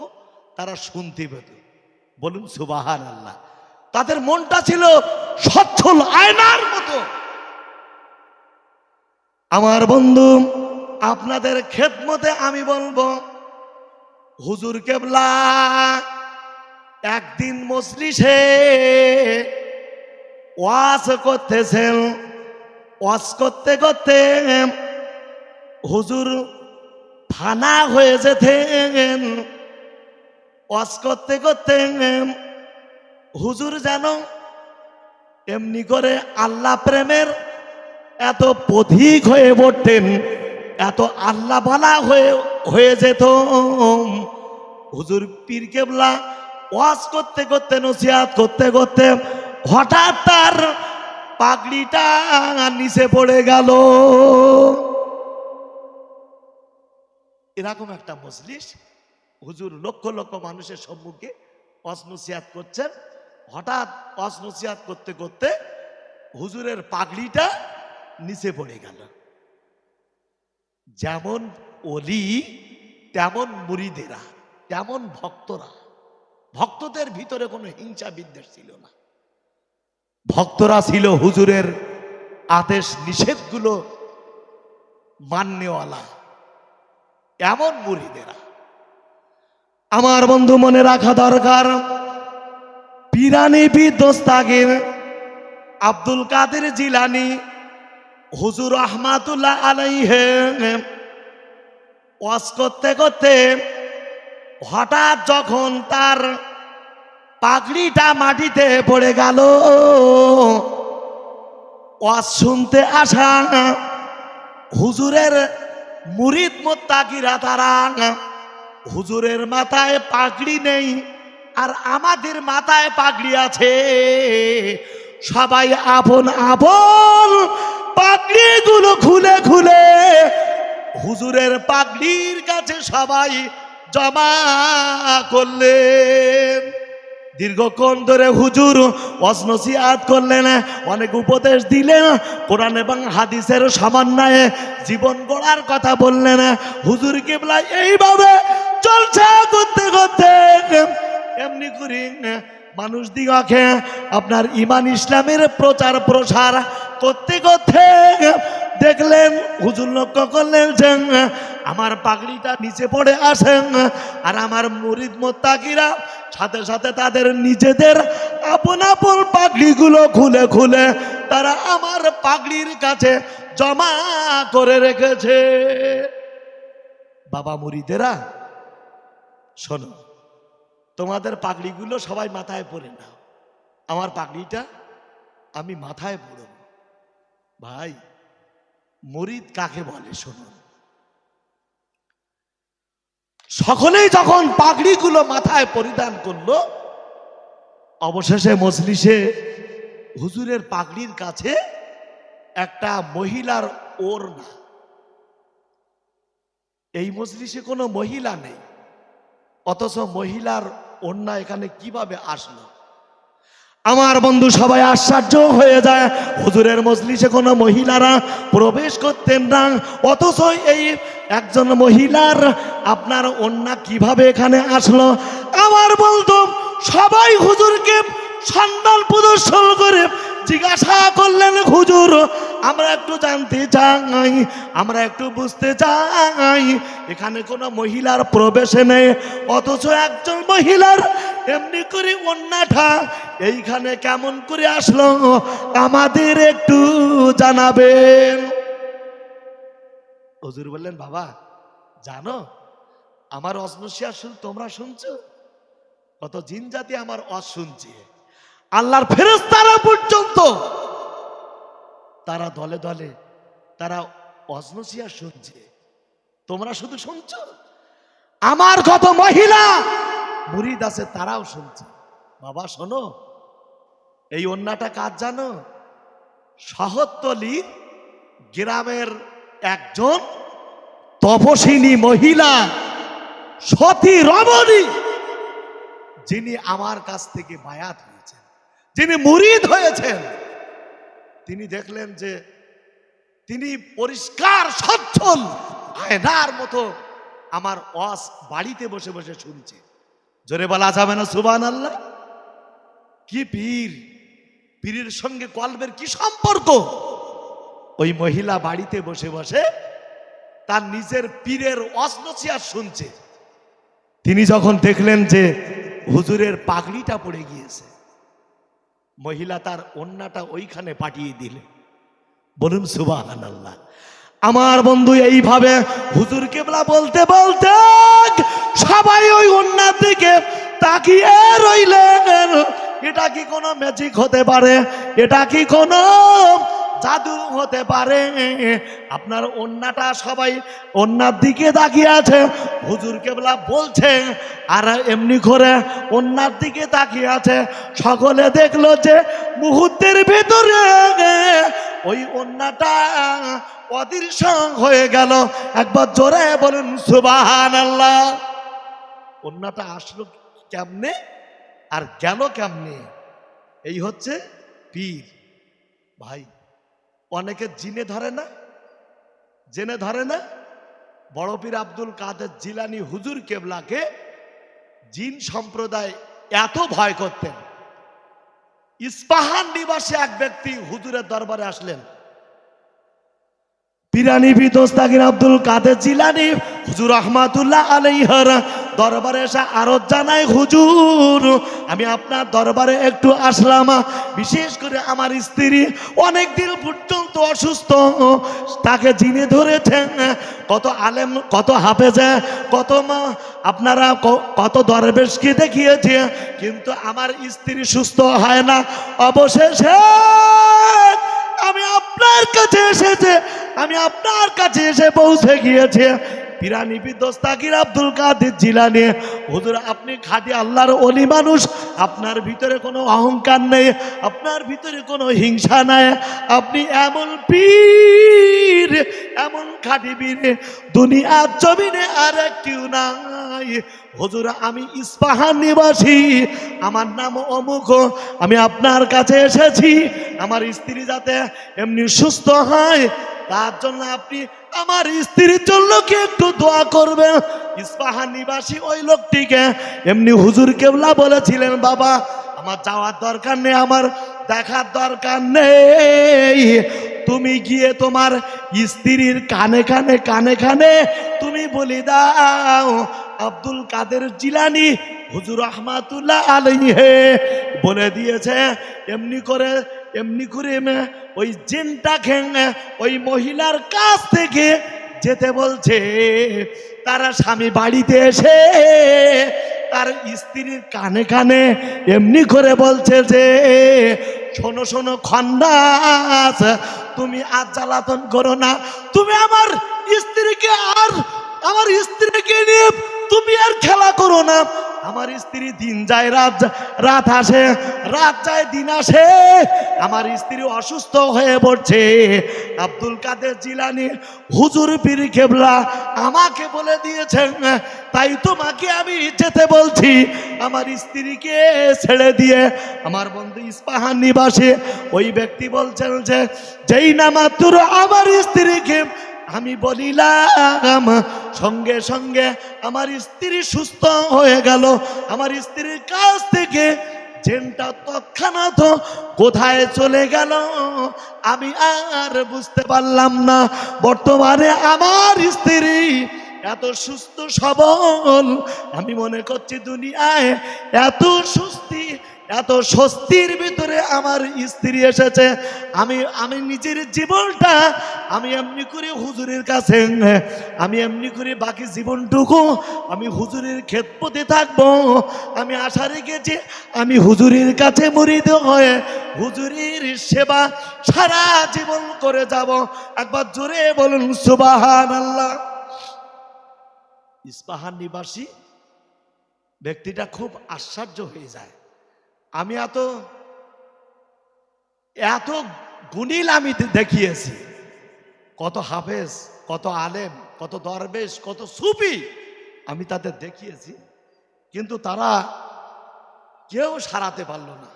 তারা শুনতে পেত, বলুন সুবহানাল্লাহ। তাদের মনটা ছিল সচ্ছল আয়নার মতো। আমার বন্ধু আপনাদের খেদমতে আমি বলবো হুজুর কেবলা একদিন মজলিসে ওয়াজ করতেছেন, ওয়াজ করতে করতে হুজুর ফানা হয়ে যেতেন। ওয়াজ করতে করতে হুজুর যেন এমনি করে আল্লাহ প্রেমের এত পথিক হয়ে পড়তেন, এত আল্লাহ বালা হয়ে যেত। হুজুর পীর কেবলা ওয়াজ করতে করতে নসিহত করতে করতে হঠাৎ তার পাগড়িটা নিচে পড়ে গেল। এরকম একটা মজলিস, হুজুর লক্ষ লক্ষ মানুষের সম্মুখে ওয়াজ নসিহত করছেন, হঠাৎ ওয়াজ নসিহত করতে করতে হুজুরের পাগড়িটা নিচে পড়ে গেল। যেমন ওলি তেমন মুরিদেরা, তেমন ভক্তরা, ভক্তদের ভিতরে কোনো হিংসা বিদ্বেষ ছিল না, ভক্তরা ছিল হুজুরের আদেশ নিষেধগুলো মাননেওয়ালা, এমন মুরিদেরা। আমার বন্ধু মনে রাখা দরকার, পিরানি পীর দস্তাগির আব্দুল কাদের জিলানী হুজুর রহমাতুল্লাহ আলাইহি ওয়াজ করতে করতে হঠাৎ যখন তার পাগড়িটা মাটিতে পড়ে গেল, ওয়াজ শুনতে আসা হুজুরের মুরিদ মুত্তাকিরা তারা হুজুরের মাথায় পাগড়ি নেই আর আমাদের মাথায় পাগড়ি আছে, সবাই আপন আপন পাগড়িগুলো খুলে খুলে হুজুরের পাগড়ির কাছে সবাই জমা করলেন। দীর্ঘক্ষণ ধরে হুজুর ওয়াজ নসিহত করলেন, অনেক উপদেশ দিলেন, কোরআন এবং হাদিসের সমন্বয়ে জীবন গড়ার কথা বললেন। হুজুর কিবলা এইভাবে চলছে করতে করতে এমনি করি মানুষ দিগকে আপনার ঈমান ইসলামের প্রচার প্রসার করতে করতে দেখলেন, হুজুর লক্ষ্য করলেন যে আমার পাগড়িটা নিচে পড়ে আসেন আর আমার মুরিদ মুত্তাকিরা সাথে সাথে তাদের নিজেদের আপন আপন পাগড়িগুলো খুলে খুলে তারা আমার পাগড়ির কাছে জমা করে রেখেছে। বাবা মুরিদেরা শোনো, তোমাদের পাগড়িগুলো সবাই মাথায় পরে নাও, আমার পাগড়িটা আমি মাথায় পরব। ভাই, মুরিদ কাকে বলে শোনো। সকলেই যখন পাগড়িগুলো মাথায় পরিধান করলো, অবশেষে মজলিসে হুজুরের পাগড়ির কাছে একটা মহিলার ওড়না। এই মজলিসে কোনো মহিলা নেই, অথচ মহিলার ওড়না এখানে কিভাবে আসলো? আমার বন্ধু সবাই আশ্চর্য হয়ে যায়, হুজুরের মজলিসে কোনো মহিলারা প্রবেশ করতেন না, অথচ এই একজন মহিলার আপনার ওড়না কিভাবে এখানে আসলো? আমার বন্ধু সবাই হুজুরকে সম্মান প্রদর্শন করে জিজ্ঞাসা করলেন, হুজুর আমরা একটু জানতে চাই, আমরা একটু বুঝতে চাই, এখানে কোনো মহিলার প্রবেশে নেই, অথচ একজন মহিলার এমনি করে ওড়নাটা এইখানে কেমন করে আসলো, আমাদের একটু জানাবেন। হুজুর বললেন, বাবা জানো আমার ওয়াজ নসিহত তোমরা শুনছো? কত জিন জাতি আমার ওয়াজ শুনছে, আল্লাহর ফেরেশতারা পর্যন্ত তারা দলে দলে তারা ওয়াজ নসিহত শুনছে, তোমরা শুধু শুনছো? আমার কত মহিলা মুরিদ আছে তারাও শুনছে। বাবা শোনো, এই ওড়নাটা কাজ জানো? শহরতলি গ্রামের একজন তপস্বিনী মহিলা সতী রমণী, যিনি আমার কাছ থেকে বায়াত হয়েছেন, যিনি মুরিদ হয়েছেন, তিনি দেখলেন যে তিনি পরিষ্কার সচ্ছল আয়নার মতো আমার ওয়াজ বাড়িতে বসে বসে শুনছে। জোরে বলা যাবে না সুবহানাল্লাহ? কি পীর, পীরের সঙ্গে কলবের কি সম্পর্ক? ওই মহিলা বাড়িতে বসে বসে তার নিজের পীরের ওয়াজ নসিহত শুনছে। তিনি যখন দেখলেন যে হুজুরের পাগড়িটা পড়ে গিয়েছে, মহিলা তার ওড়নাটা ওইখানে পাঠিয়ে দিলেন। বলুন সুবহানাল্লাহ। আমার বন্ধু এইভাবে হুজুর কিবলা বলতে বলতে সবাই ওই ওড়নার দিকে তাকিয়ে রইলেন। এটা কি কোনো ম্যাজিক হতে পারে? এটা কি কোনো জাদু হতে পারে? আপনার ওড়নাটা সবাই ওড়নার দিকে তাকিয়ে আছে, হুজুর কিবলা বলছে আর এমনি করে ওড়নার দিকে তাকিয়ে আছে। সকলে দেখলো যে মুহূর্তের ভেতরে ওই ওড়নাটা অদৃশ্য হয়ে গেল। একবার জোরে বলুন সুবহানাল্লাহ। ওড়নাটা আসলো কেমনে আর গেল কেমনে? এই হচ্ছে পীর। ভাই, অনেকে জিনে ধরে না, জেনে ধরে না। বড় পীর আব্দুল কাদের জিলানী হুজুর কেবলাকে জিন সম্প্রদায় এত ভয় করতেন। ইস্পাহান নিবাসী এক ব্যক্তি হুজুরের দরবারে আসলেন। পীরানি দস্তাগীর আব্দুল কাদের জিলানী হুজুর রহমাতুল্লাহ আলাইহির দরবারে এসে আরজ জানাই, হুজুর আমি আপনার দরবারে একটু আসলাম। বিশেষ করে আমার স্ত্রী অনেক দিন পর্যন্ত অসুস্থ, তাকে জিনে ধরেছেন। কত আলেম, কত হাফেজে, কত আপনারা কত দরবেশকে দেখিয়েছে, কিন্তু আমার স্ত্রী সুস্থ হয় না। অবশেষে আমি আপনার কাছে এসেছে, আমি আপনার কাছে এসে পৌঁছে গিয়েছে। পিরানি দস্তাগীর আব্দুল কাদের জিলানী, হুজুর আপনি খাঁটি আল্লাহর ওলি মানুষ, আপনার ভিতরে কোনো অহংকার নেই, আপনার ভিতরে কোনো হিংসা নাই, আপনি এমন পীর, এমন খাঁটি পীর দুনিয়ার জমিনে আর একটিও নাই। হুজুর আমি ইস্পাহান নিবাসী, আমার নাম অমুক, আমি আপনার কাছে এসেছি আমার স্ত্রী যাতে এমনি সুস্থ হয়, তার জন্য আপনি আমার স্ত্রীর জন্য কি একটু দোয়া করবেন। ইস্পাহান নিবাসী ওই লোকটিকে এমনি হুজুর কেবলা বলেছিলেন, বাবা আমার যাওয়ার দরকার নেই, আমার দেখার দরকার নেই, তুমি গিয়ে তোমার স্ত্রীর কানে কানে কানে কানে তুমি বলে দাও আব্দুল কাদের জিলানী হুজুর রহমাতুল্লাহ আলাইহি বলে দিয়েছে, এমনি করে ওই জিনটা খেয়ে ওই মহিলার কাছ থেকে যেতে বলছে। তারা স্বামী বাড়িতে এসে তার স্ত্রীর কানে কানে এমনি করে বলছে যে, শোনো শোনো খন্দাস, তুমি আর জ্বালাতন করো না, তুমি আমার স্ত্রীকে নিয়ে তুমি আর খেলা করো না। আমার স্ত্রী দিন যায় রাত আসে, রাত যায় দিন আসে, আমার স্ত্রী অসুস্থ হয়ে পড়ছে। আব্দুল কাদের জিলানী হুজুর পীর কেবলা আমাকে বলে দিয়েছেন, তাই তোমাকে আমি যেতে বলছি আমার স্ত্রীকে ছেড়ে দিয়ে। আমার বন্ধু ইস্পাহান নিবাসী ওই ব্যক্তি বলছেন যে, যেই না মাত্র আমার স্ত্রীকে আমি বলিলাম, সঙ্গে সঙ্গে আমার স্ত্রী সুস্থ হয়ে গেল। আমার স্ত্রীর কাছ থেকে জেনটা তৎক্ষণাৎ কোথায় চলে গেল আমি আর বুঝতে পারলাম না। বর্তমানে আমার স্ত্রী এত সুস্থ সবল, আমি মনে করছি দুনিয়ায় এত স্বস্তির ভিতরে আমার স্ত্রী এসেছে। আমি নিজের জীবনটা আমি এমনি করে হুজুরের কাছে, আমি এমনি করে বাকি জীবনটুকু আমি হুজুরের খেদমতে থাকবো। আমি আশা রেখেছি আমি হুজুরের কাছে মুরিদ হয়ে হুজুরের সেবা সারা জীবন করে যাব। একবার জোরে বলুন সুবহানাল্লাহ। ইস্পাহান নিবাসী ব্যক্তিটা খুব আশ্চর্য হয়ে যায়। আমি এত গুণিল আমি দেখিয়েছি, কত হাফেজ, কত আলেম, কত দরবেশ, কত সুফি আমি তাদের দেখিয়েছি, কিন্তু তারা কেউ সারাতে পারল না।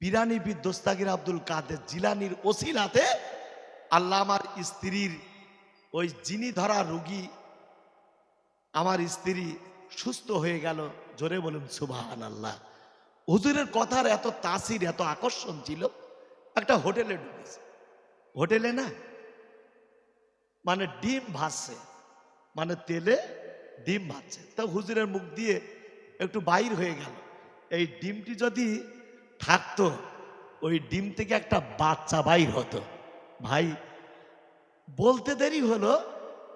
পিরানি দস্তাগীর আব্দুল কাদের জিলানীর ওসিলাতে আল্লাহ আমার স্ত্রীর ওই জিনি ধরা রোগী আমার স্ত্রী সুস্থ হয়ে গেল। জোরে বলুন সুবহানাল্লাহ। হুজুরের কথার এত তাসির, এত আকর্ষণ ছিল। একটা হোটেলে ঢুকেছে, হোটেলে না মানে ডিম ভাজছে, মানে তেলে ডিম ভাজছে, তা হুজুরের মুখ দিয়ে একটু বাইর হয়ে গেল, এই ডিমটি যদি থাকতো ওই ডিম থেকে একটা বাচ্চা বাইর হতো। ভাই বলতে দেরি হলো,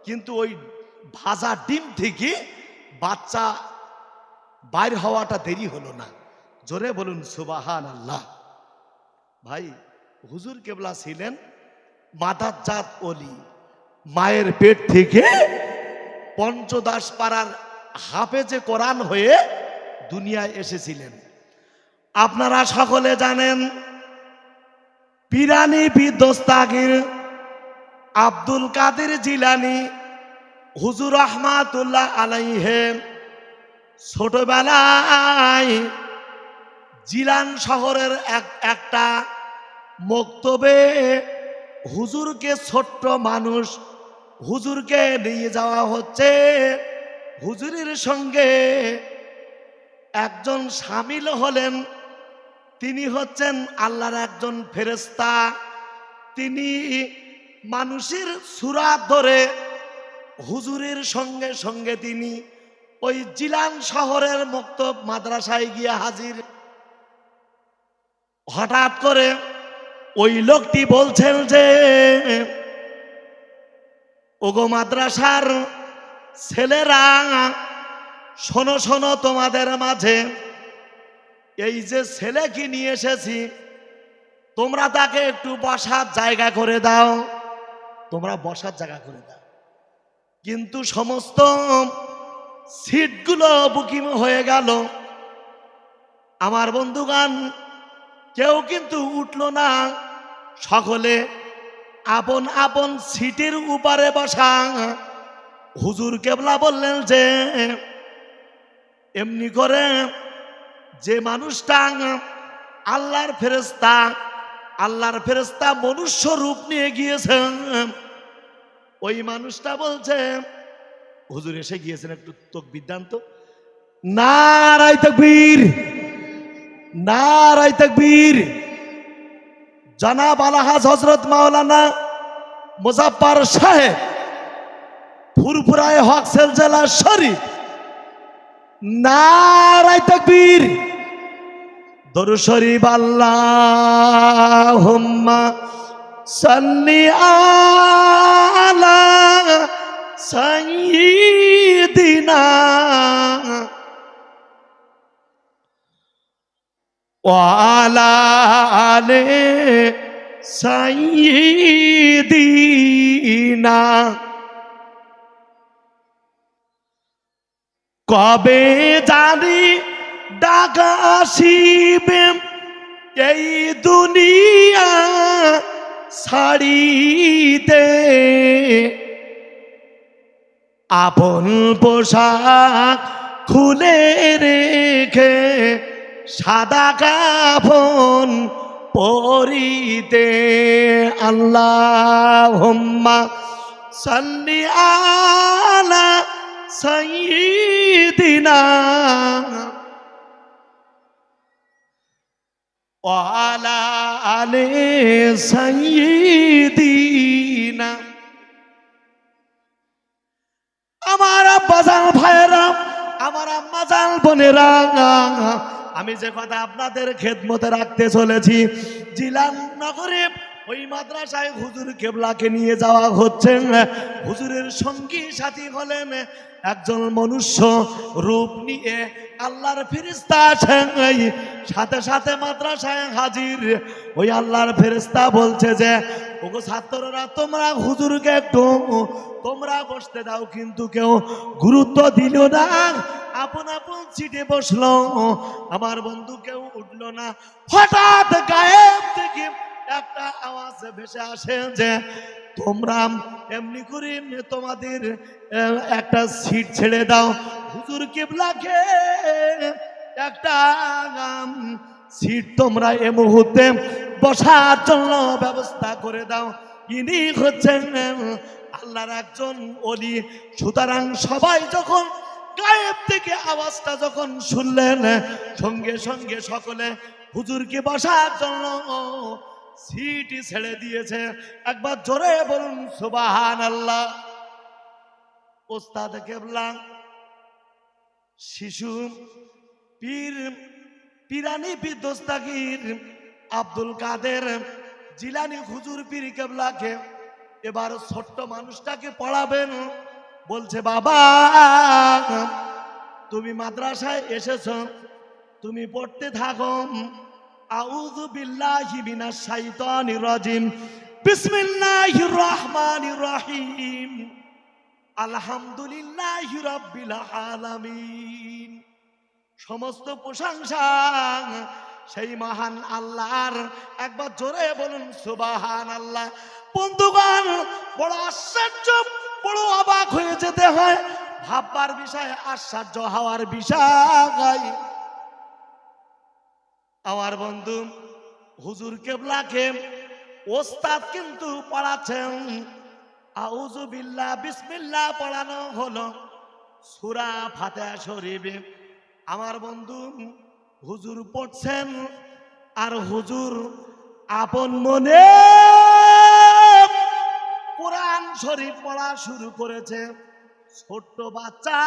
কিন্তু ওই ভাজা ডিম থেকে বাচ্চা বাইর হওয়াটা দেরি হলো না। জোরে বলুন সুবহানাল্লাহ। ভাই হুজুর কেবলা ছিলেন মাদাতজাত ওলি, মায়ের পেট থেকে পঞ্চদাস পাড়ার হাফেজে কোরআন হয়ে দুনিয়ায় এসেছিলেন। আপনারা সকলে জানেন পিরানি দস্তাগীর আব্দুল কাদের জিলানী হুজুর রহমাতুল্লাহ আলাইহি ছোটবেলায় জিলান শহরের একটা মক্তবে হুজুরকে, ছোট্ট মানুষ, হুজুরকে নিয়ে যাওয়া হচ্ছে। হুজুরের সঙ্গে একজন শামিল হলেন, তিনি হচ্ছেন আল্লাহর একজন ফেরেশতা। তিনি মানুষের সূরা ধরে হুজুরের সঙ্গে সঙ্গে তিনি ওই জিলান শহরের মক্তব মাদ্রাসায় গিয়ে হাজির। হঠাৎ করে ওই লোকটি বলছেন যে, ওগো মাদ্রাসার ছেলেরা, শোনো শোনো, তোমাদের মাঝে এই যে ছেলেকে নিয়ে এসেছি, তোমরা তাকে একটু বসার জায়গা করে দাও, তোমরা বসার জায়গা করে দাও। কিন্তু সমস্ত সিটগুলো বুকিং হয়ে গেল। আমার বন্ধুগণ, কেউ কিন্তু উঠল না, সকলে আপন আপন সিটের উপরে বসা। হুজুর কেবলা বললেন যে, এমনি করে যে মানুষটা আল্লাহর ফেরেশতা মনুষ্য রূপ নিয়ে গিয়েছেন, ওই মানুষটা বলছে, হুজুর এসে গিয়েছেন, একটু তাকবীর দান তো। নারায়ে তাকবীর, নারায়ে তাকবীর। জনাব আলহাজ হযরত মাওলানা মুজাফফর সাহেব ফুরফুরায়ে হক সিলসিলা শরীফ, নারায়ে তাকবীর। দরুদ শরীফ। আল্লাহুম্মা সাল্লি আলা সাইয়্যিদিনা ওয়া আলা আলি সাইয়্যিদিনা। কবে জানি ডাক আসিবে এই দুনিয়া ছাড়িতে, আপন পোশাক খুলে রেখে সাদা কাফন পরিতে। আল্লাহুম্মা সাল্লি আলা সাইয়্যিদিনা ওয়া আলা আলি সাইয়্যিদিনা। আমার আব্বাজান ভাইয়েরা, আমার আম্মাজান বোনেরা, আমি যে কথা আপনাদের খেদমতে রাখতে চলেছি, জিলান নগরে ওই মাদ্রাসায় হুজুর কেবলাকে নিয়ে যাওয়া হচ্ছে। হুজুরের সঙ্গী সাথী হলেন একজন মনুষ্য রূপ নিয়ে আল্লাহর ফেরেশতা আছেন। সাথে সাথে মাদ্রাসায় হাজির ওই আল্লাহর ফেরেশতা বলছে যে, ওগো ছাত্ররা, তোমরা হুজুরকে একটু তোমরা বসতে দাও। কিন্তু কেউ গুরুত্ব দিল না, আপন আপন সিটে বসলো। আমার বন্ধু কেউ উঠলো না। হঠাৎ গায়েব থেকে একটা আওয়াজ ভেসে আসে যে, তোমরা এমনি করে তোমাদের একটা সিট ছেড়ে দাও, হুজুর কিবলাকে একটা সিট তোমরা এই মুহূর্তে বসার জন্য ব্যবস্থা করে দাও। ইনি হচ্ছেন আল্লাহর একজন ওলি। সুতরাং সবাই যখন গায়েব থেকে আওয়াজটা যখন শুনলেন, সঙ্গে সঙ্গে সকলে হুজুরকে বসার জন্য সিট ছেড়ে দিয়েছে। একবার জোরে বলুন সুবহানাল্লাহ। ওস্তাদ কেবলা শিশু পিরানি পীর দস্তাগীর আব্দুল কাদের জিলানী হুজুর পীর কেবলাকে এবার ছোট্ট মানুষটাকে পড়াবেন। বলছে, বাবা, তুমি মাদ্রাসায় এসেছো, তুমি পড়তে থাকো। আউযু বিল্লাহি মিনাশ শাইতানির রাজিম, বিসমিল্লাহির রহমানির রহিম, আলহামদুলিল্লাহি রাব্বিল আলামিন। সমস্ত প্রশংসা সেই মহান আল্লাহর। একবার জোরে বলুন সুবহানাল্লাহ। বন্ধুগণ, বড় আশ্চর্য, বড় অবাক হয়ে যেতে হয়। ভাববার বিষয়, আশ্চর্য হওয়ার বিষয়। আমার বন্ধু হুজুর কেবলাকে ওস্তাদ কিন্তু পড়াচ্ছেন। আউযু বিল্লাহ বিসমিল্লাহ পড়ানো হলো সূরা ফাতিহা শরীফে। আমার বন্ধু হুজুর পড়ছেন, আর হুজুর আপন মনে কোরআন শরীফ পড়া শুরু করেছে। ছোট্ট বাচ্চা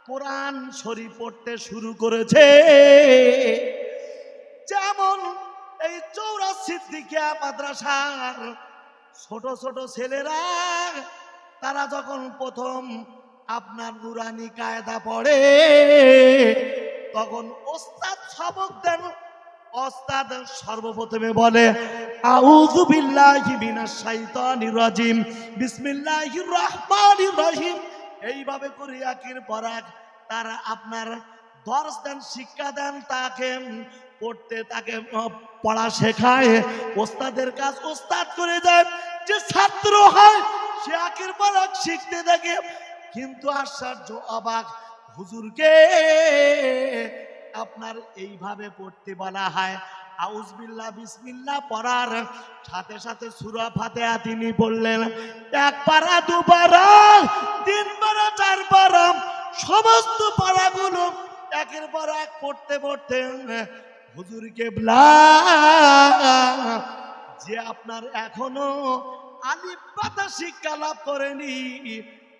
কোরআন শরীফ পড়তে শুরু করেছে। যেমন এই 84 সিদ্দিকিয়া মাদ্রাসার ছোট ছোট ছেলেরা তারা যখন প্রথম আপনার নুরানি কায়দা পড়ে তখন ওস্তাদ সবক দেন। ওস্তাদ সর্বপ্রথমে বলে আউযু বিল্লাহি মিনাশ শাইতানির রাজিম বিসমিল্লাহির রহমানির রহিম। এইভাবে করে একের পর এক তারা আপনার দর্শ দেন, শিক্ষা দেন, তাকে পড়তে, তাকে পড়া শেখায়। ওস্তাদের কাজ ওস্তাদ করে যায়, যে ছাত্র হয় সে একের পর এক শিখতে থাকে। কিন্তু আশ্চর্য অবাক, হুজুরকে আপনার এইভাবে পড়তে বলা হয়। আউযুবিল্লাহ বিসমিল্লাহ পড়ার সাথে সাথে সূরা ফাতিহা তিনি পড়লেন। 1 পারা 2 পারা 3 পারা 4 পারা সমস্ত পারাগুলো একের পর এক পড়তে পড়তে হুজুর কেবলা যে আপনার এখনো আলিফ বাতা শিক্ষা লাভ করেনি,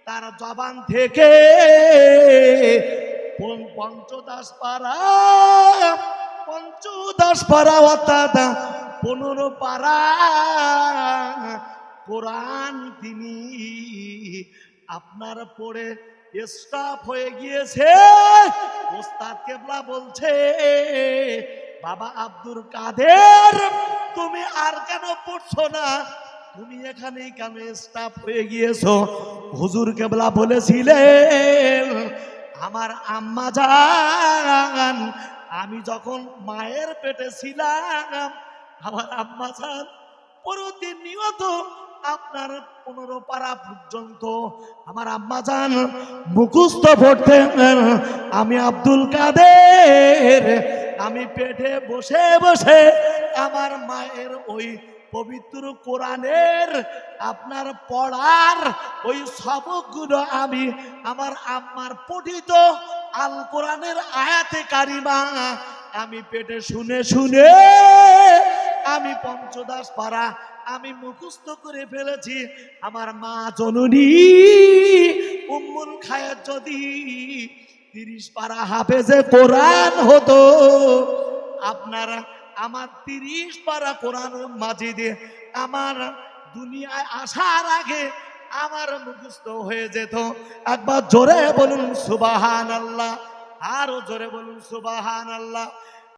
তার জবান থেকে পঞ্চদশ পারা অর্থাৎ 15 পারা কোরআন তিনি আপনার পড়ে স্টপ হয়ে গিয়েছে। ওস্তাদ কেবলা বলছে, বাবা আব্দুল কাদের তুমি আর কেন পড়ছো না, তুমি এখানেই কেন স্টপ হয়ে গিয়েছো? হুজুর কেবলা বলেছিলেন, আমার আম্মা জান আমি যখন মায়ের পেটে ছিলাম, আমার আম্মা জান প্রতিনিয়ত আপনার 15 পারা পর্যন্ত আমার আম্মা জান মুখস্থ পড়তেন। আমি আব্দুল কাদের আমি পেটে বসে বসে আমার মায়ের ওই পবিত্র কোরআনের আপনার পড়ার ওই সবকগুলো আমি আমার আম্মার পঠিত আল কোরআনের আয়াতে কারিমা আমি পেটে শুনে শুনে আমি পঞ্চদশ পারা আমি মুখস্থ করে ফেলেছি। আমার মা জননী উম্মুল খায়ের যদি 30 পারা হাফেজে কোরআন হতো, আপনারা আমার 30 পারা কোরআন মাজিদে আমার দুনিয়ায় আসার আগে আমার মুখস্থ হয়ে যেত। একবার জোরে বলুন সুবহানাল্লাহ, আরো জোরে বলুন সুবহানাল্লাহ।